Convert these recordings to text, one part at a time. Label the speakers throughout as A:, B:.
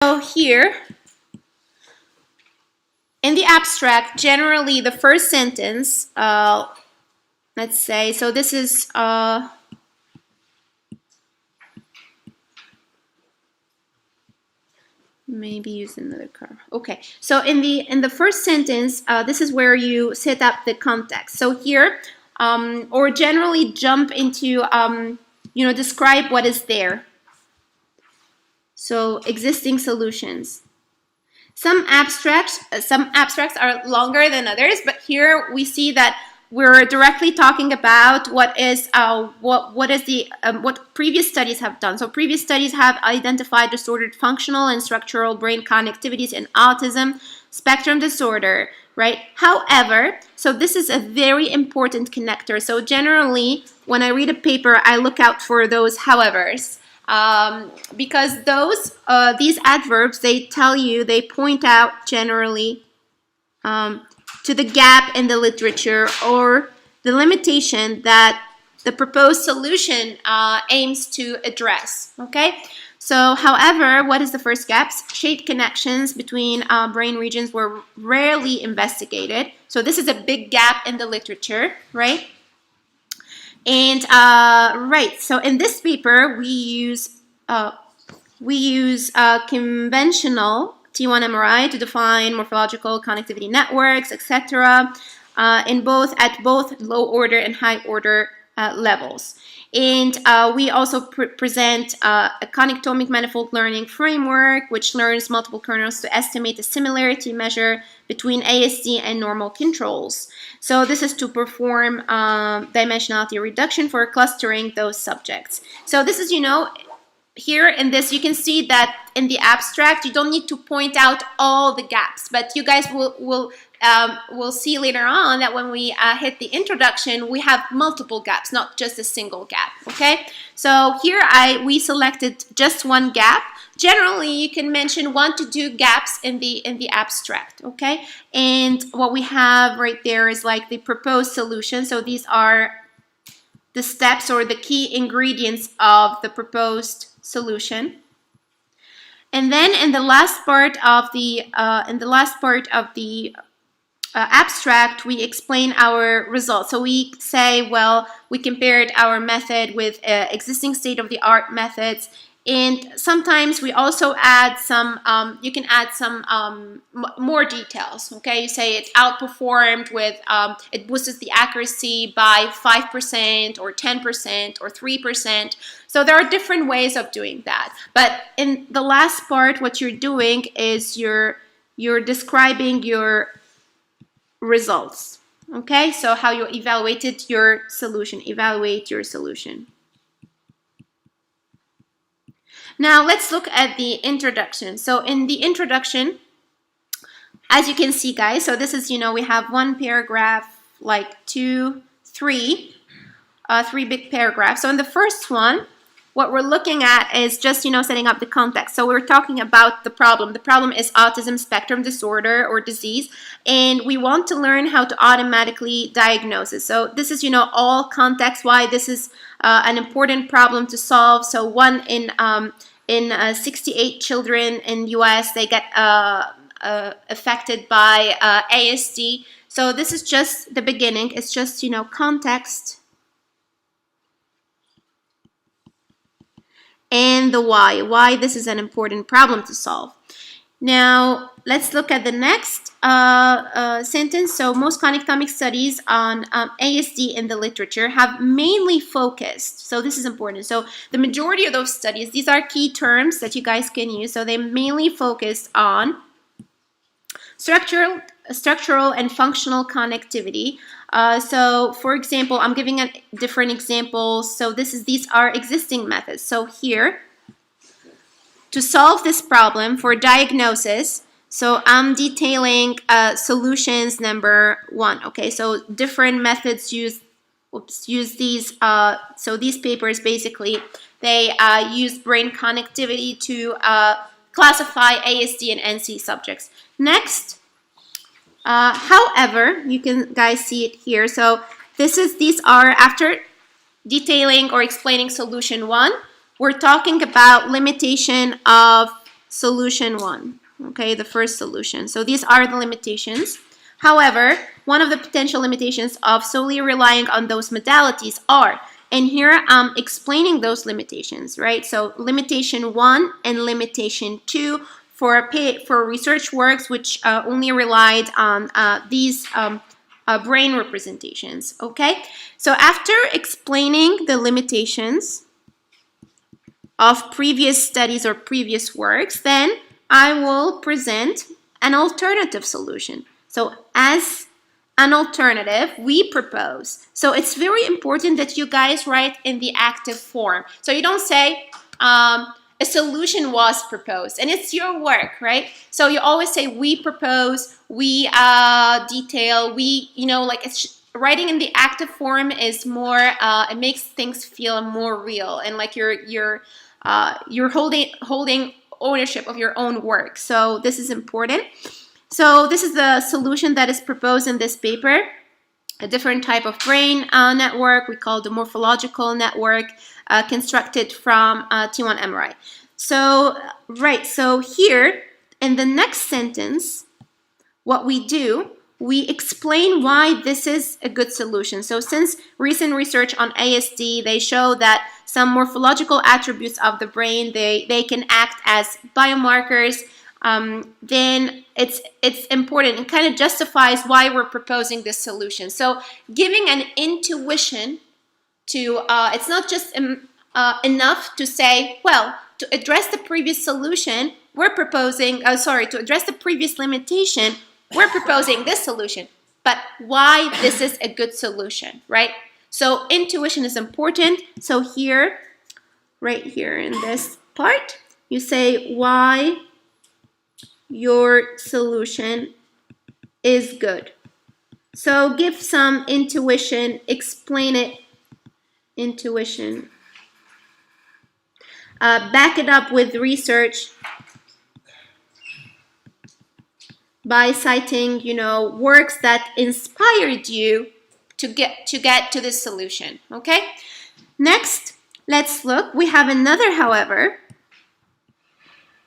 A: So here, in the abstract, generally the first sentence, let's say, so this is, maybe use another car. Okay, so in the first sentence, this is where you set up the context. So here, or generally jump into, describe what is there. So existing solutions. Some abstracts are longer than others, but here we see that we're directly talking about what previous studies have done. So previous studies have identified disordered functional and structural brain connectivities in autism spectrum disorder, right? However, so this is a very important connector. So generally, when I read a paper, I look out for those howevers. Because these adverbs, they point out generally to the gap in the literature or the limitation that the proposed solution aims to address, okay? So, however, what is the first gaps? Shaped connections between brain regions were rarely investigated. So this is a big gap in the literature, right? And so in this paper, we use conventional T1 MRI to define morphological connectivity networks, etc., at both low order and high order levels. And we also present a connectomic manifold learning framework, which learns multiple kernels to estimate the similarity measure between ASD and normal controls. So this is to perform dimensionality reduction for clustering those subjects. So this is, here in this, you can see that in the abstract, you don't need to point out all the gaps, but you guys will see later on that when we hit the introduction, we have multiple gaps, not just a single gap, okay? So here we selected just one gap. Generally, you can mention 1 to 2 gaps in the abstract, okay? And what we have right there is like the proposed solution. So these are the steps or the key ingredients of the proposed solution. And then in the last part of the abstract, we explain our results. So we say, well, we compared our method with existing state-of-the-art methods, and sometimes we also add some, you can add some more details, okay? You say it's outperformed with, it boosts the accuracy by 5% or 10% or 3%. So there are different ways of doing that. But in the last part, what you're doing is you're describing your results, okay? So how you evaluated your solution, evaluate your solution. Now let's look at the introduction. So in the introduction, as you can see, guys, so this is, we have one paragraph, like three big paragraphs. So in the first one, what we're looking at is just, setting up the context. So we're talking about the problem. The problem is autism spectrum disorder or disease, and we want to learn how to automatically diagnose it. So this is, all context why this is an important problem to solve. So one in 68 children in U.S., they get affected by ASD. So this is just the beginning. It's just, context. And the why this is an important problem to solve. Now, let's look at the next sentence. So most connectomic studies on ASD in the literature have mainly focused, so this is important. So the majority of those studies, these are key terms that you guys can use. So they mainly focused on structural and functional connectivity. So for example, I'm giving a different example. So these are existing methods. So here, to solve this problem for diagnosis, so I'm detailing solutions number 1. Okay, so different methods use these. So these papers basically, they use brain connectivity to classify ASD and NC subjects. Next, however, you can guys see it here. So these are after detailing or explaining solution 1. We're talking about limitation of solution 1, okay, the first solution. So these are the limitations. However, one of the potential limitations of solely relying on those modalities are, and here I'm explaining those limitations, right? So limitation 1 and limitation 2 for research works which only relied on these brain representations, okay? So after explaining the limitations of previous studies or previous works, then I will present an alternative solution. So as an alternative, we propose. So it's very important that you guys write in the active form. So you don't say a solution was proposed, and it's your work, right? So you always say we propose, we detail, we, you know, like it's writing in the active form is more, it makes things feel more real, and like you're holding ownership of your own work. So this is important. So this is the solution that is proposed in this paper. A different type of brain network we call the morphological network, constructed from T1 MRI. So, right, so here in the next sentence, what we do, we explain why this is a good solution. So since recent research on ASD, they show that some morphological attributes of the brain, they can act as biomarkers, then it's important and kind of justifies why we're proposing this solution. So giving an intuition to, it's not just enough to say, well, to address the previous solution, we're proposing, to address the previous limitation, we're proposing this solution, but why this is a good solution, right? So intuition is important. So here, right here in this part, you say why your solution is good. So give some intuition, explain it, intuition. Back it up with research by citing, you know, works that inspired you to get to this solution, okay? Next, let's look. We have another, however.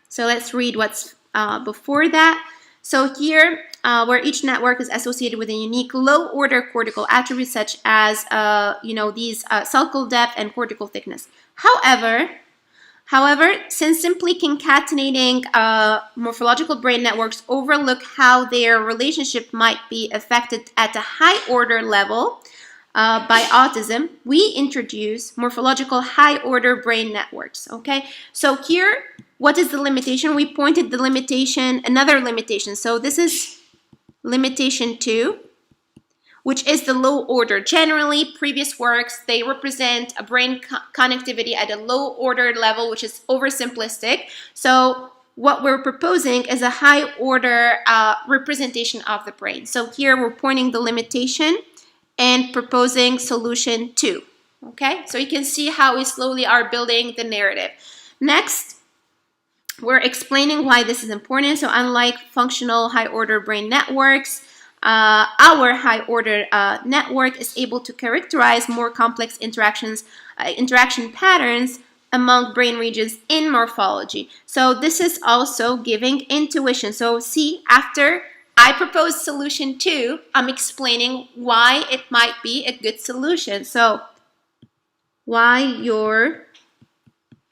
A: So let's read what's before that. So here, where each network is associated with a unique low-order cortical attribute, such as, you know, these sulcal depth and cortical thickness. However, since simply concatenating morphological brain networks overlook how their relationship might be affected at a high-order level by autism, we introduce morphological high-order brain networks, okay? So here, what is the limitation? We pointed the limitation, another limitation. So this is limitation 2, which is the low order. Generally, previous works, they represent a brain connectivity at a low order level, which is oversimplistic. So what we're proposing is a high order representation of the brain. So here we're pointing the limitation and proposing solution 2. Okay, so you can see how we slowly are building the narrative. Next, we're explaining why this is important. So unlike functional high order brain networks, our high-order network is able to characterize more complex interaction patterns among brain regions in morphology. So this is also giving intuition. So see, after I propose solution 2, I'm explaining why it might be a good solution. So why your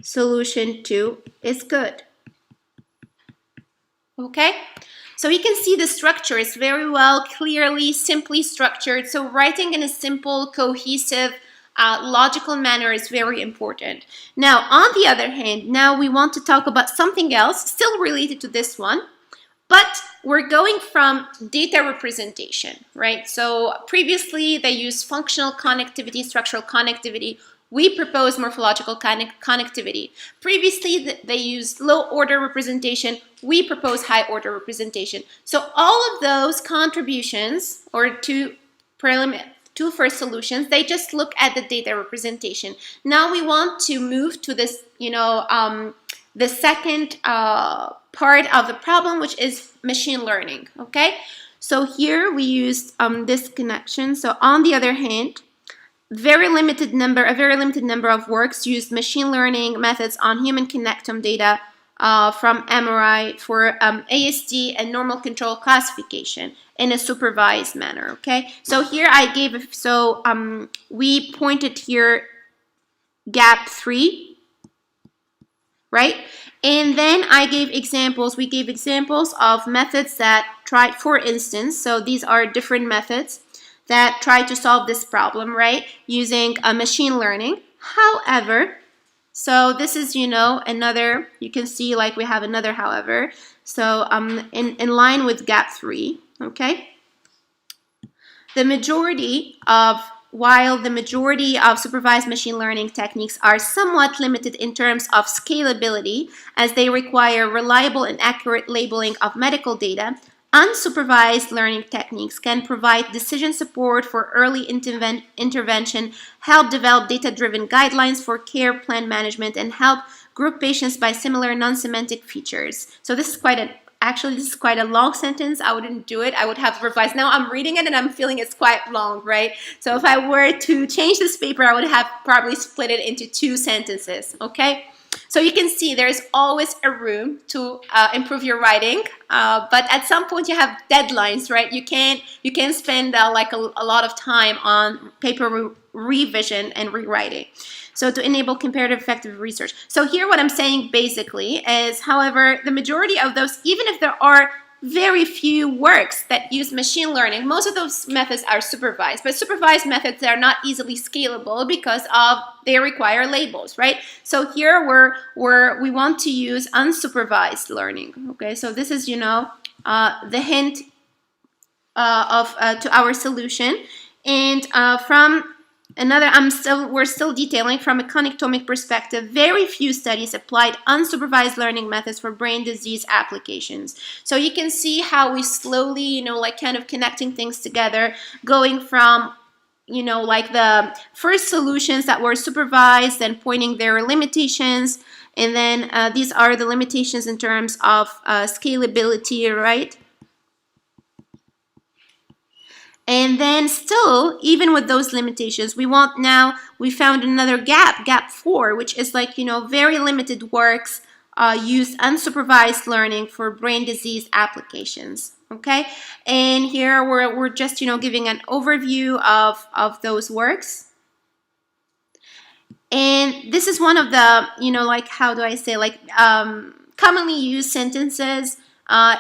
A: solution 2 is good. Okay? So you can see the structure is very well, clearly, simply structured. So writing in a simple, cohesive, logical manner is very important. Now, on the other hand, now we want to talk about something else, still related to this one, but we're going from data representation, right? So previously, they used functional connectivity, structural connectivity. We propose morphological connectivity. Previously, they used low-order representation. We propose high-order representation. So all of those contributions, or two first solutions, they just look at the data representation. Now we want to move to this, you know, the second part of the problem, which is machine learning, okay? So here we used this connection. So on the other hand, a very limited number of works used machine learning methods on human connectome data from MRI for ASD and normal control classification in a supervised manner. Okay, so here I gave, we pointed here gap 3, right? And then I gave examples. We gave examples of methods that tried, for instance, so these are different methods that try to solve this problem, right, using machine learning. However, so this is, another, you can see like we have another however. So in line with gap 3, okay? While the majority of supervised machine learning techniques are somewhat limited in terms of scalability, as they require reliable and accurate labeling of medical data, unsupervised learning techniques can provide decision support for early intervention, help develop data-driven guidelines for care plan management, and help group patients by similar non-semantic features. So this is quite a long sentence. I wouldn't do it. I would have revised. Now I'm reading it and I'm feeling it's quite long, right? So if I were to change this paper, I would have probably split it into 2 sentences, okay? So you can see there's always a room to improve your writing, but at some point you have deadlines, right? You can't spend like a lot of time on paper revision and rewriting. So to enable comparative effective research. So here what I'm saying basically is, however, the majority of those, even if there are very few works that use machine learning, most of those methods are supervised, but supervised methods are not easily scalable because they require labels, right? So here we want to use unsupervised learning, okay? So this is, the hint to our solution. And from another, we're still detailing from a connectomic perspective, very few studies applied unsupervised learning methods for brain disease applications. So you can see how we slowly, like kind of connecting things together, going from, like the first solutions that were supervised and pointing their limitations. And then these are the limitations in terms of scalability, right? And then still, even with those limitations, we found another gap 4, which is like, very limited works use unsupervised learning for brain disease applications, okay? And here we're just, giving an overview of those works. And this is one of the, like, how do I say, like, commonly used sentences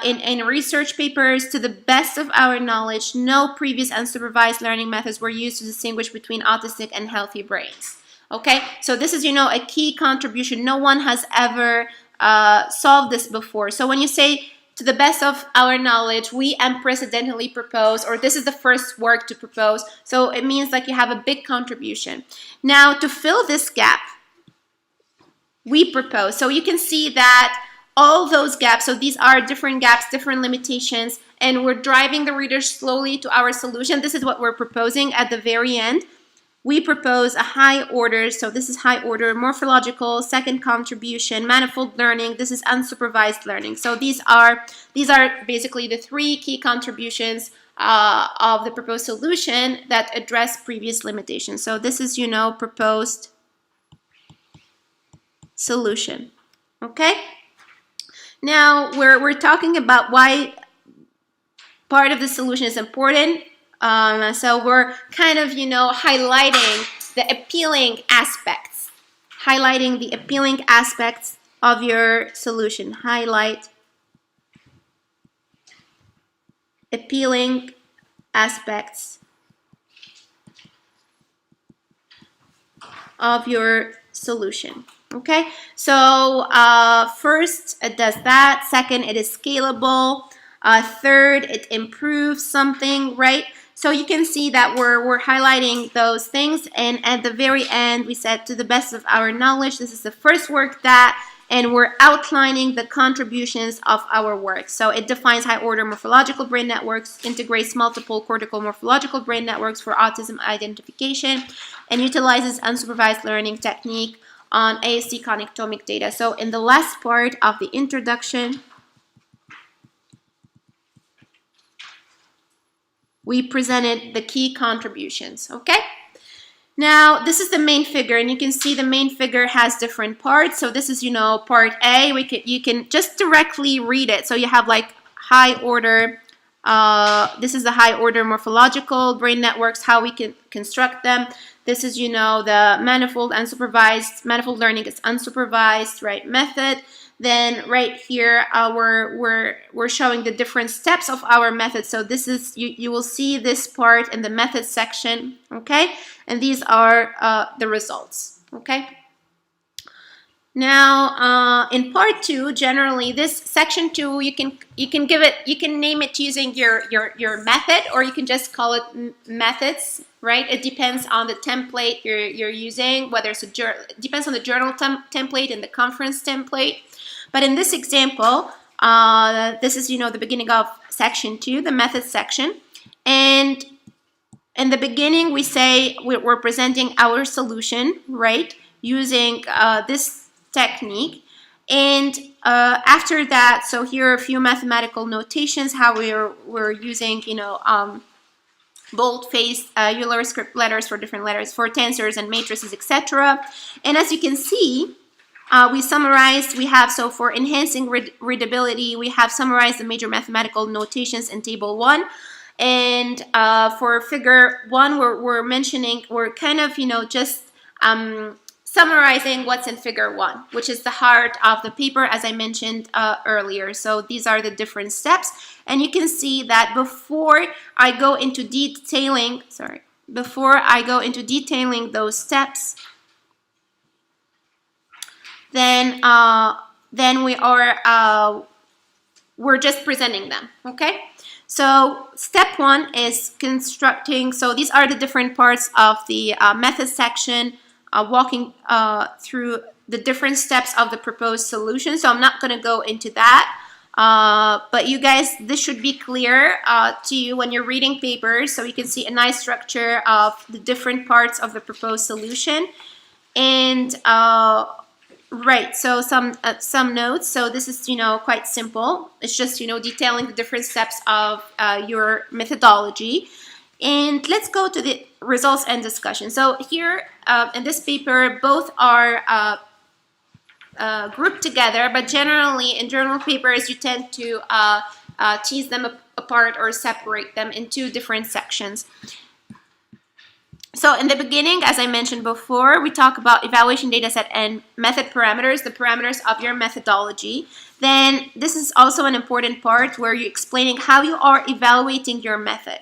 A: in research papers. To the best of our knowledge, no previous unsupervised learning methods were used to distinguish between autistic and healthy brains. Okay, so this is, a key contribution. No one has ever solved this before. So when you say, to the best of our knowledge, we unprecedentedly propose, or this is the first work to propose, so it means like you have a big contribution. Now, to fill this gap, we propose. So you can see that all those gaps, so these are different gaps, different limitations, and we're driving the reader slowly to our solution. This is what we're proposing at the very end. We propose a high order, so this is high order, morphological, second contribution, manifold learning, this is unsupervised learning. So these are basically the 3 key contributions of the proposed solution that address previous limitations. So this is, proposed solution, okay? Now, we're talking about why part of the solution is important. So we're kind of, highlighting the appealing aspects. Highlighting the appealing aspects of your solution. Highlight appealing aspects of your solution. Okay, so first it does that. Second, it is scalable. Third, it improves something, right? So you can see that we're highlighting those things, and at the very end we said, to the best of our knowledge, this is the first work and we're outlining the contributions of our work. So it defines high-order morphological brain networks, integrates multiple cortical morphological brain networks for autism identification, and utilizes unsupervised learning technique on ASD connectomic data. So in the last part of the introduction, we presented the key contributions, okay? Now, this is the main figure, and you can see the main figure has different parts. So this is, part A. You can just directly read it. So you have like high order. This is the high order morphological brain networks, how we can construct them. This is, the manifold unsupervised. Manifold learning is unsupervised, right, method. Then right here, we're showing the different steps of our method. So this is, you will see this part in the method section, okay? And these are the results, okay? Now, in part 2, generally, this section 2, you can name it using your method, or you can just call it methods, right? It depends on the template you're using, whether it's it depends on the journal template and the conference template. But in this example, this is, the beginning of section 2, the method section. And in the beginning, we say we're presenting our solution, right, using this technique. And after that, so here are a few mathematical notations, how we're using, bold-faced Euler script letters for different letters for tensors and matrices, etc. And as you can see, we summarized, so for enhancing readability, we have summarized the major mathematical notations in table 1. And for figure 1, we're kind of, just summarizing what's in figure 1, which is the heart of the paper, as I mentioned earlier. So these are the different steps. And you can see that before I go into detailing those steps, then we're just presenting them, okay? So step 1 is constructing. So these are the different parts of the method section, walking through the different steps of the proposed solution. So I'm not going to go into that, but you guys, this should be clear to you when you're reading papers. So you can see a nice structure of the different parts of the proposed solution. And right, so some notes. So this is, quite simple. It's just, detailing the different steps of your methodology. And let's go to the results and discussion. So here in this paper, both are grouped together, but generally in journal papers, you tend to tease them apart or separate them into different sections. So in the beginning, as I mentioned before, we talk about evaluation dataset and method parameters, the parameters of your methodology. Then this is also an important part where you're explaining how you are evaluating your method.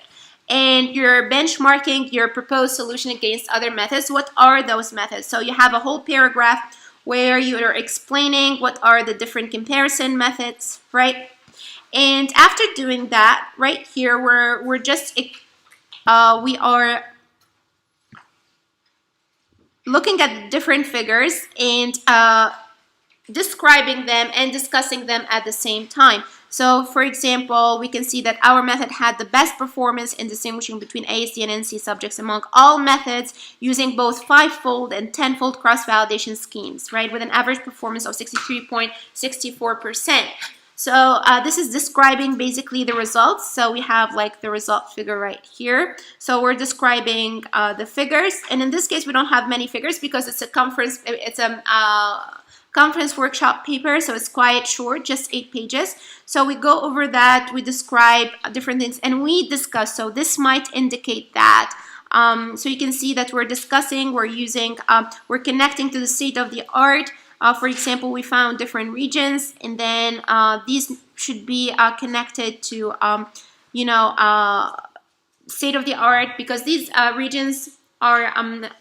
A: And you're benchmarking your proposed solution against other methods. What are those methods? So you have a whole paragraph where you're explaining what are the different comparison methods, right? And after doing that, right here, we are looking at the different figures and describing them and discussing them at the same time. So, for example, we can see that our method had the best performance in distinguishing between ASD and NC subjects among all methods using both 5-fold and 10-fold cross-validation schemes, right, with an average performance of 63.64%. So this is describing basically the results. So we have like the result figure right here. So we're describing the figures, and in this case we don't have many figures because it's a conference workshop paper, so it's quite short, just 8 pages. So we go over that, we describe different things, and we discuss. So this might indicate that. So you can see that we're discussing, we're connecting to the state of the art. For example, we found different regions, and then these should be connected to, state of the art, because these regions are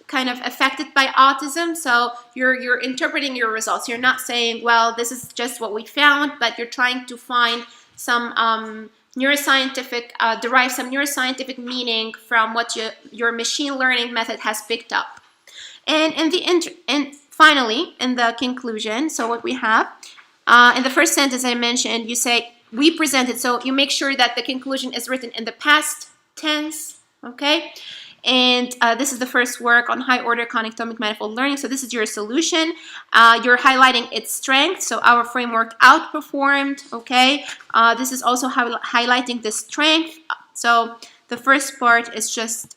A: kind of affected by autism. So you're interpreting your results. You're not saying, well, this is just what we found, but you're trying to find some derive some neuroscientific meaning from what your machine learning method has picked up. And finally, in the conclusion, so what we have, in the first sentence I mentioned, you say, we presented, so you make sure that the conclusion is written in the past tense, okay? And this is the first work on high-order connectomic manifold learning. So this is your solution. You're highlighting its strength. So our framework outperformed, okay? This is also highlighting the strength. So the first part is just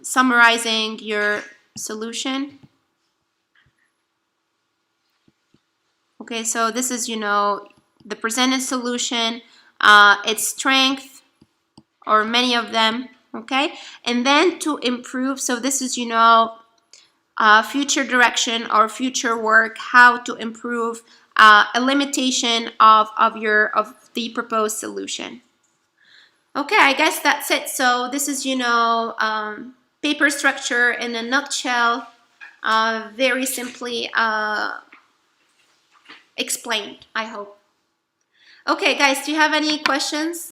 A: summarizing your solution. Okay, so this is, you know, the presented solution, its strength, or many of them, okay? And then to improve, so this is, you know, future direction or future work, how to improve a limitation of the proposed solution. Okay, I guess that's it. So this is, you know, paper structure in a nutshell, very simply explained, I hope. Okay, guys, do you have any questions?